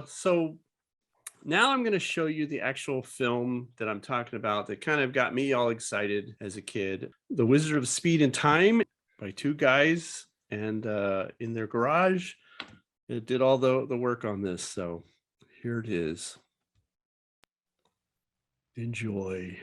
So now I'm going to show you the actual film that I'm talking about that kind of got me all excited as a kid. The Wizard of Speed and Time by two guys and in their garage. It did all the work on this. So here it is. Enjoy.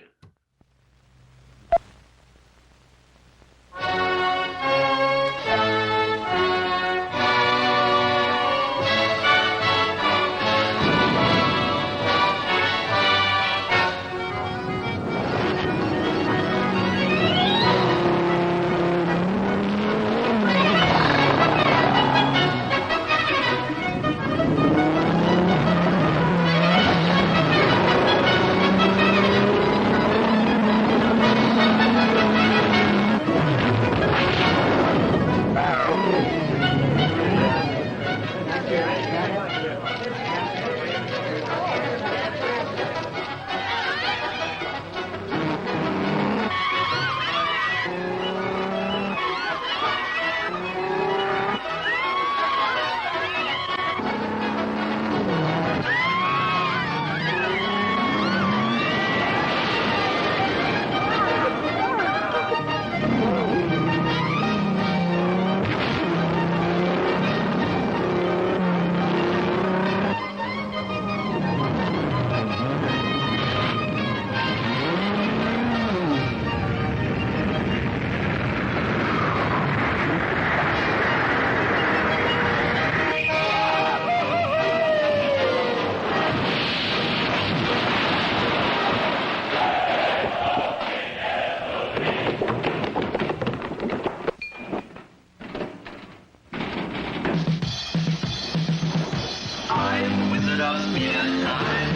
I'm Wizard of Speed and Time.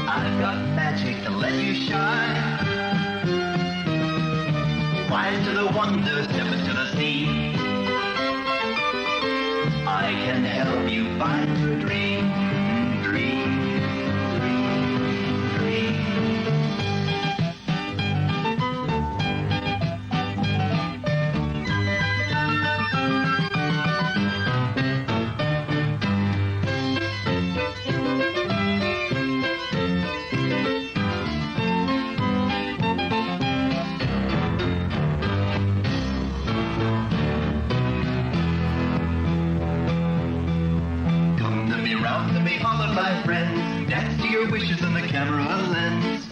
I've got magic to let you shine. Rise to the wonder, step into the sea. I can help you find your dream, dream, dream, dream. Round to me, all of my friends. Dance to your wishes in the camera lens.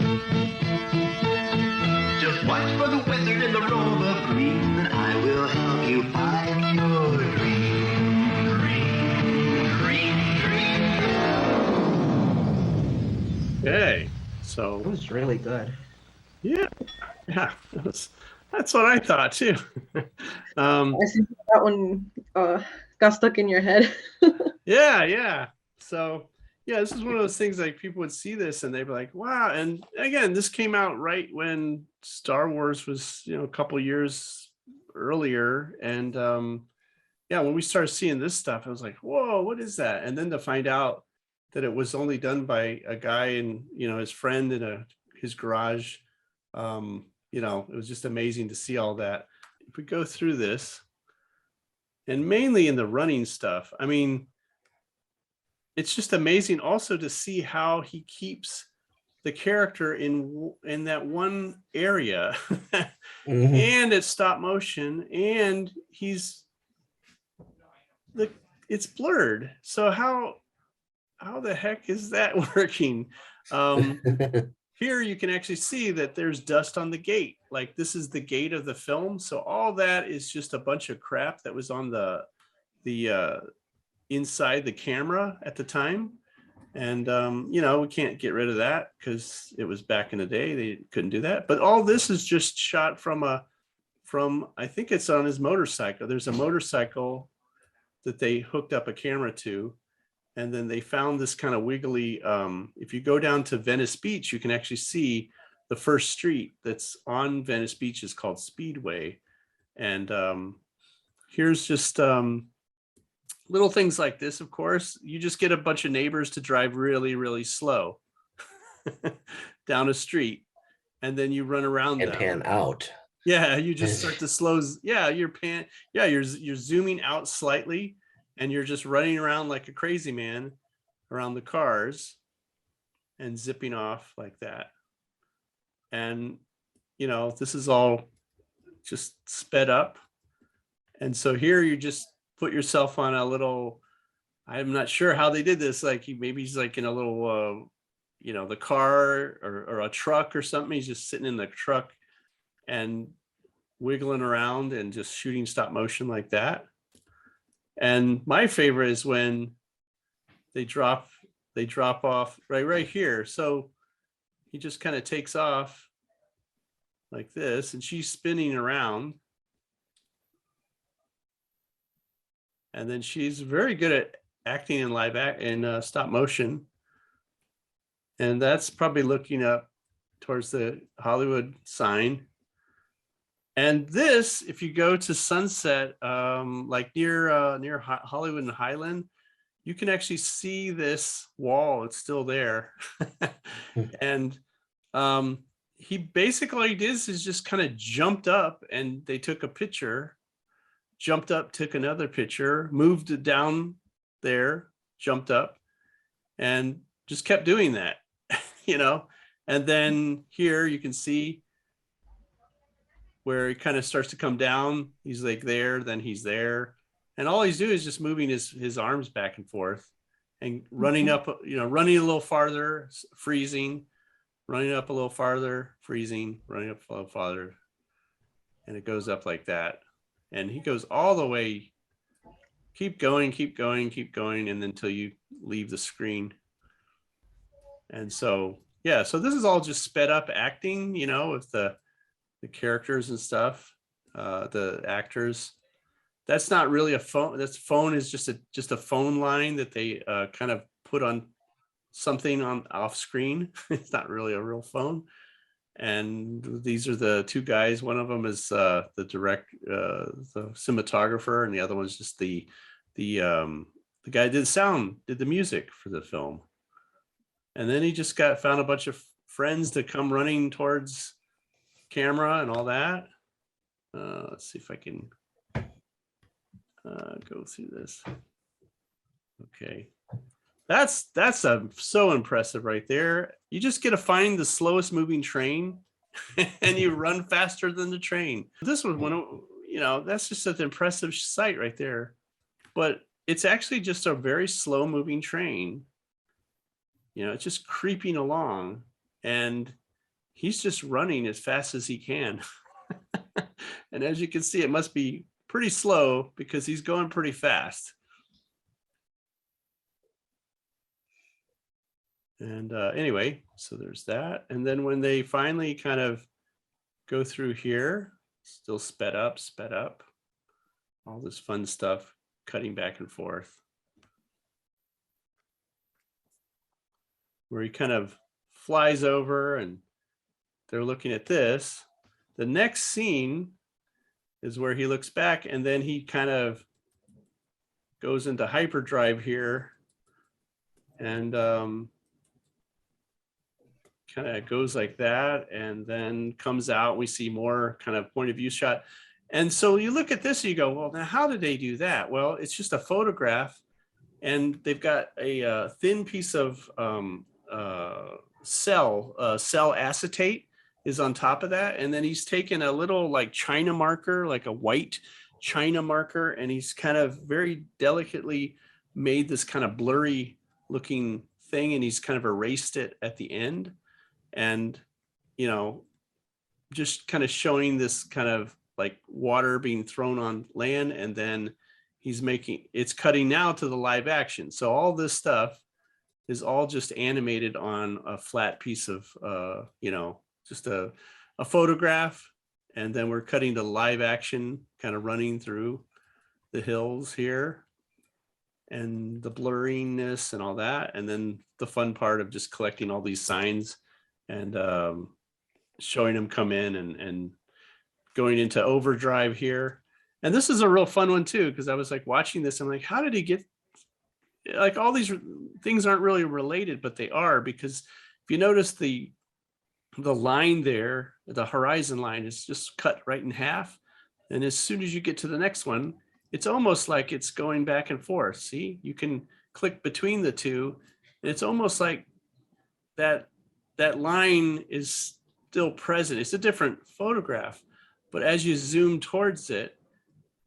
Just watch for the wizard in the robe of green, and I will help you find your dream, dream, dream, dream. Okay, so It was really good. yeah, that's what I thought too. I see that one got stuck in your head. Yeah. So yeah, this is one of those things like people would see this and they'd be like, wow. And again, this came out right when Star Wars was, a couple years earlier. And yeah, when we started seeing this stuff, I was like, whoa, what is that? And then to find out that it was only done by a guy and, his friend in his garage, it was just amazing to see all that. If we go through this, and mainly in the running stuff, I mean, it's just amazing also to see how he keeps the character in that one area and it's stop motion and it's blurred. So how the heck is that working? Here you can actually see that there's dust on the gate. Like this is the gate of the film. So all that is just a bunch of crap that was on the inside the camera at the time. And, we can't get rid of that because it was back in the day. They couldn't do that. But all this is just shot from I think it's on his motorcycle. There's a motorcycle that they hooked up a camera to. And then they found this kind of wiggly, if you go down to Venice Beach, you can actually see the first street that's on Venice Beach is called Speedway. And here's just little things like this. Of course, you just get a bunch of neighbors to drive really, really slow down a street. And then you run around and them. pan out. Yeah, you just start to slow. Yeah, you're zooming out slightly. and you're just running around like a crazy man around the cars and zipping off like that. And, you know, this is all just sped up. And so here you just put yourself on a little, I'm not sure how they did this. Like maybe he's like in a little, you know, the car or a truck or something. He's just sitting in the truck and wiggling around and just shooting stop motion like that. And my favorite is when they drop off right here. So he just kind of takes off like this, and she's spinning around. And then she's very good at acting in live act and stop motion. And that's probably looking up towards the Hollywood sign. And this, if you go to Sunset, like near Hollywood and Highland, you can actually see this wall. It's still there. And he basically all he did is just kind of jumped up, and they took a picture, jumped up, took another picture, moved it down there, jumped up, and just kept doing that, you know. And then here you can see where he kind of starts to come down. He's like there, then he's there. And all he's doing is just moving his arms back and forth and running up, you know, running a little farther, freezing, running up a little farther, freezing, running up a little farther. And it goes up like that. And he goes all the way, keep going, keep going, keep going, and until you leave the screen. And so, yeah, so this is all just sped up acting, you know, with the characters and stuff, the actors. That's not really a phone. That's phone is just a phone line that they kind of put on something on off screen. It's not really a real phone. And these are the two guys. One of them is the cinematographer, and the other one's just the guy who did the music for the film. And then he just found a bunch of friends to come running towards camera and all that. Let's see if I can go through this. Okay, that's so impressive right there. You just get to find the slowest moving train and you run faster than the train. This was one of, you know, that's just an impressive sight right there. But it's actually just a very slow moving train. You know, it's just creeping along, and he's just running as fast as he can. And as you can see, it must be pretty slow because he's going pretty fast. And anyway, so there's that. And then when they finally kind of go through here, still sped up, all this fun stuff, cutting back and forth, where he kind of flies over and they're looking at this. The next scene is where he looks back, and then he kind of goes into hyperdrive here, and kind of goes like that, and then comes out. We see more kind of point of view shot. And so you look at this and you go, well, now how did they do that? Well, it's just a photograph, and they've got a thin piece of cell acetate is on top of that. And then he's taken a little like China marker, like a white China marker, and he's kind of very delicately made this kind of blurry looking thing, and he's kind of erased it at the end. And, you know, just kind of showing this kind of like water being thrown on land, and then it's cutting now to the live action. So all this stuff is all just animated on a flat piece of, you know, just a photograph. And then we're cutting to live action, kind of running through the hills here, and the blurriness and all that. And then the fun part of just collecting all these signs and showing them come in and going into overdrive here. And this is a real fun one too, because I was like watching this, I'm like, how did he get, like, all these things aren't really related, but they are, because if you notice the line there, the horizon line is just cut right in half. And as soon as you get to the next one, it's almost like it's going back and forth. See, you can click between the two. And it's almost like that line is still present. It's a different photograph, but as you zoom towards it,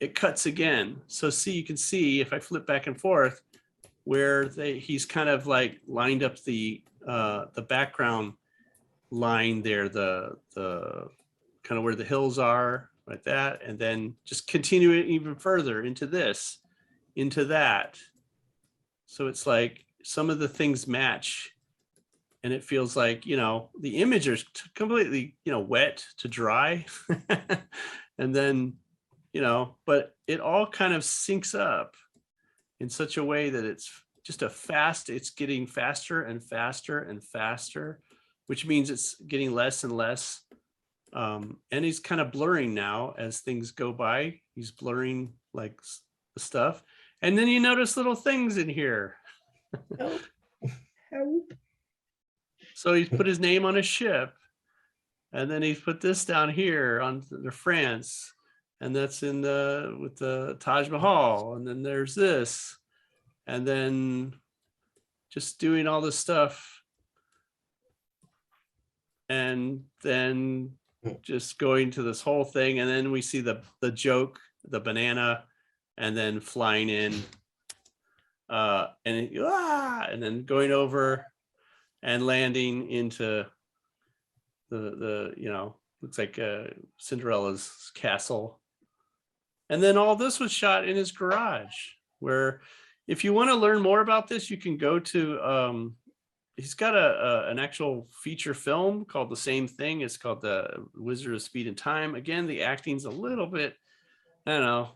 it cuts again. So see, you can see if I flip back and forth where he's kind of like lined up the background line there, the kind of where the hills are, like that, and then just continue it even further into this, into that. So it's like some of the things match, and it feels like, you know, the image is completely, you know, wet to dry. And then, you know, but it all kind of syncs up in such a way that it's just it's getting faster and faster and faster, which means it's getting less and less. And he's kind of blurring now as things go by. He's blurring like the stuff. And then you notice little things in here. Help. Help. So he's put his name on a ship. And then he's put this down here on the France. And that's in with the Taj Mahal. And then there's this. And then just doing all this stuff. And then just going to this whole thing. And then we see the joke, the banana, and then flying in. And then going over and landing into the you know, looks like Cinderella's castle. And then all this was shot in his garage, where if you want to learn more about this, you can go to he's got an actual feature film called The Same Thing. It's called The Wizard of Speed and Time. Again, the acting's a little bit, I don't know,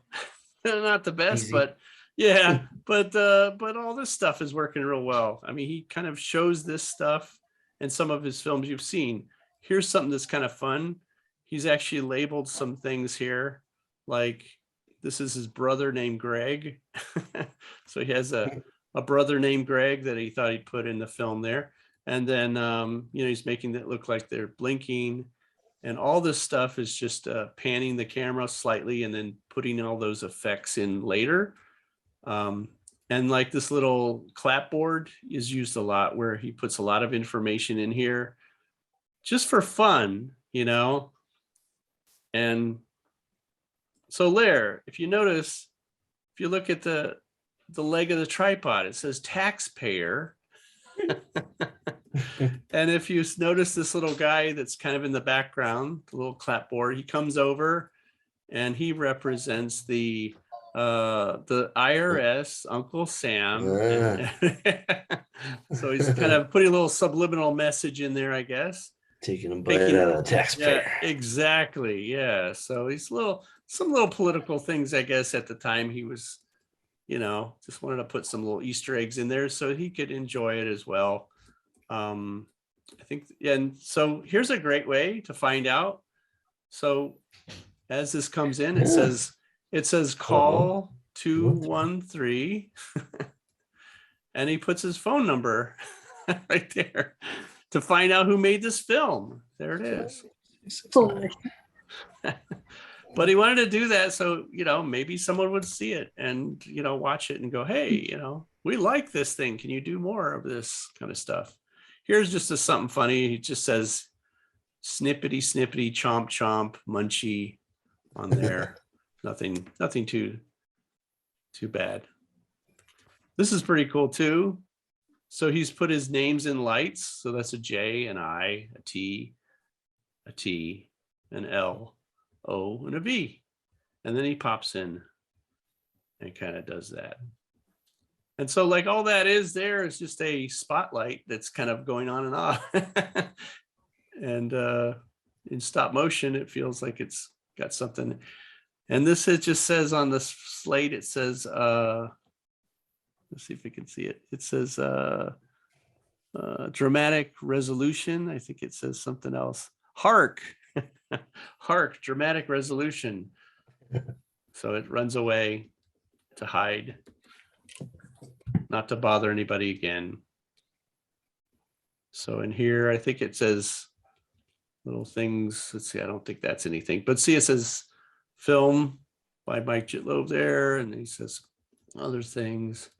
not the best, Easy. but yeah, but all this stuff is working real well. I mean, he kind of shows this stuff in some of his films you've seen. Here's something that's kind of fun. He's actually labeled some things here, like this is his brother named Greg. So he has a brother named Greg that he thought he'd put in the film there. And then, you know, he's making it look like they're blinking. And all this stuff is just panning the camera slightly and then putting all those effects in later. And like this little clapboard is used a lot, where he puts a lot of information in here just for fun, you know. And so there, if you notice, if you look at the leg of the tripod, it says taxpayer. And if you notice this little guy that's kind of in the background, the little clapboard, he comes over and he represents the IRS, Uncle Sam. And so he's kind of putting a little subliminal message in there, I guess. Taking a bite out of the taxpayer. Yeah, exactly. Yeah. So he's some little political things, I guess, at the time he was, you know, just wanted to put some little Easter eggs in there so he could enjoy it as well. I think, and so here's a great way to find out. So as this comes in, it says call 213, and he puts his phone number right there to find out who made this film. There it is. But he wanted to do that so, you know, maybe someone would see it and, you know, watch it and go, hey, you know, we like this thing. Can you do more of this kind of stuff? Here's just something funny. He just says snippety, snippety, chomp, chomp, munchie on there. Nothing too bad. This is pretty cool too. So he's put his names in lights. So that's a J, an I, a T, an L, O, and a V. And then he pops in and kind of does that. And so like all that is there is just a spotlight that's kind of going on and off. And in stop motion, it feels like it's got something. And this, it just says on the slate, it says, let's see if we can see it. It says dramatic resolution. I think it says something else. Hark, hark, dramatic resolution. So it runs away to hide, not to bother anybody again. So in here, I think it says little things. Let's see, I don't think that's anything, but see, it says film by Mike Jittlov there, and he says other things.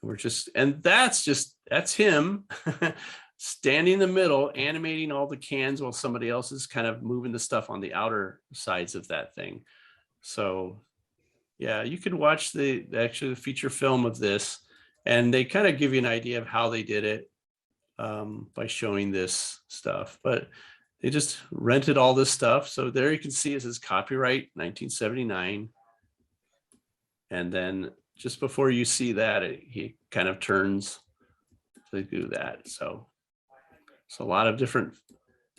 That's him standing in the middle, animating all the cans while somebody else is kind of moving the stuff on the outer sides of that thing. So yeah, you could watch the feature film of this, and they kind of give you an idea of how they did it by showing this stuff. But they just rented all this stuff. So there you can see it says copyright 1979. And then just before you see that, he kind of turns to do that. So it's a lot of different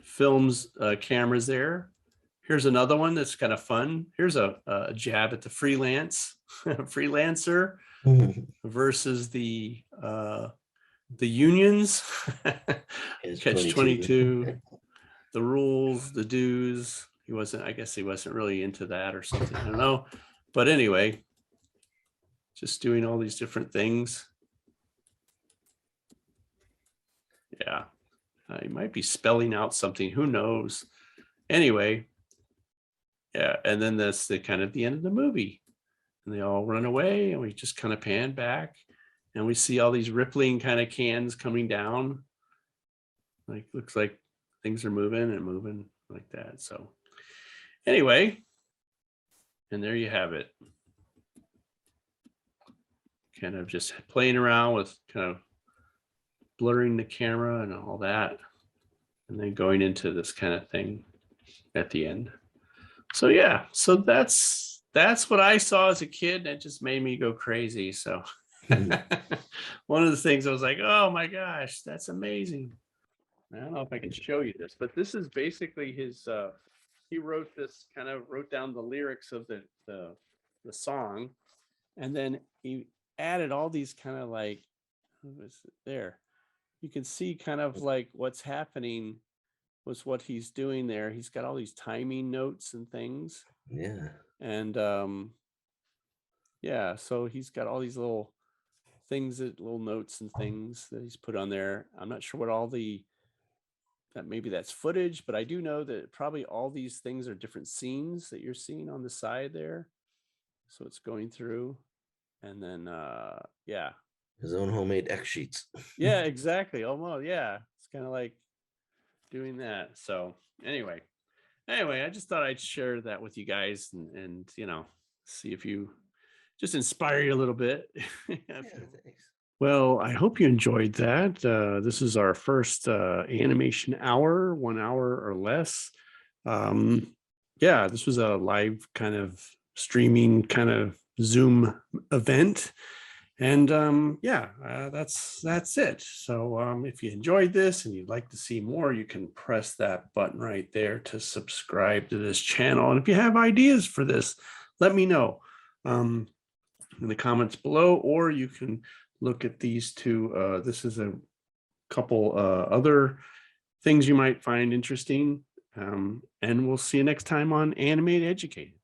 films, cameras there. Here's another one that's kind of fun. Here's a jab at the freelancer versus the unions. Catch 22, the rules, the dues. I guess he wasn't really into that or something. I don't know. But anyway, just doing all these different things. Yeah, he might be spelling out something. Who knows? Anyway, yeah, and then that's the kind of the end of the movie, and they all run away, and we just kind of pan back, and we see all these rippling kind of cans coming down. Like looks like things are moving and moving like that. So anyway, and there you have it. Kind of just playing around with kind of blurring the camera and all that, and then going into this kind of thing at the end. So yeah, so that's what I saw as a kid. That just made me go crazy. So one of the things I was like, oh my gosh, that's amazing. I don't know if I can show you this, but this is basically his he wrote down the lyrics of the song, and then he added all these kind of like, there you can see kind of like what's happening was what he's doing there. He's got all these timing notes and things. Yeah. And yeah, so he's got all these little notes and things that he's put on there. I'm not sure what all that maybe that's footage, but I do know that probably all these things are different scenes that you're seeing on the side there. So it's going through, and then yeah. His own homemade X sheets. Yeah, exactly. Almost. Yeah. It's kind of like doing that. So anyway, I just thought I'd share that with you guys and see if you just inspire you a little bit. Yeah, thanks. Well, I hope you enjoyed that. This is our first animation hour, 1 hour or less. Yeah, this was a live kind of streaming kind of Zoom event. And yeah, that's it. So if you enjoyed this and you'd like to see more, you can press that button right there to subscribe to this channel. And if you have ideas for this, let me know in the comments below, or you can look at these two. This is a couple other things you might find interesting. And we'll see you next time on Animated Educated.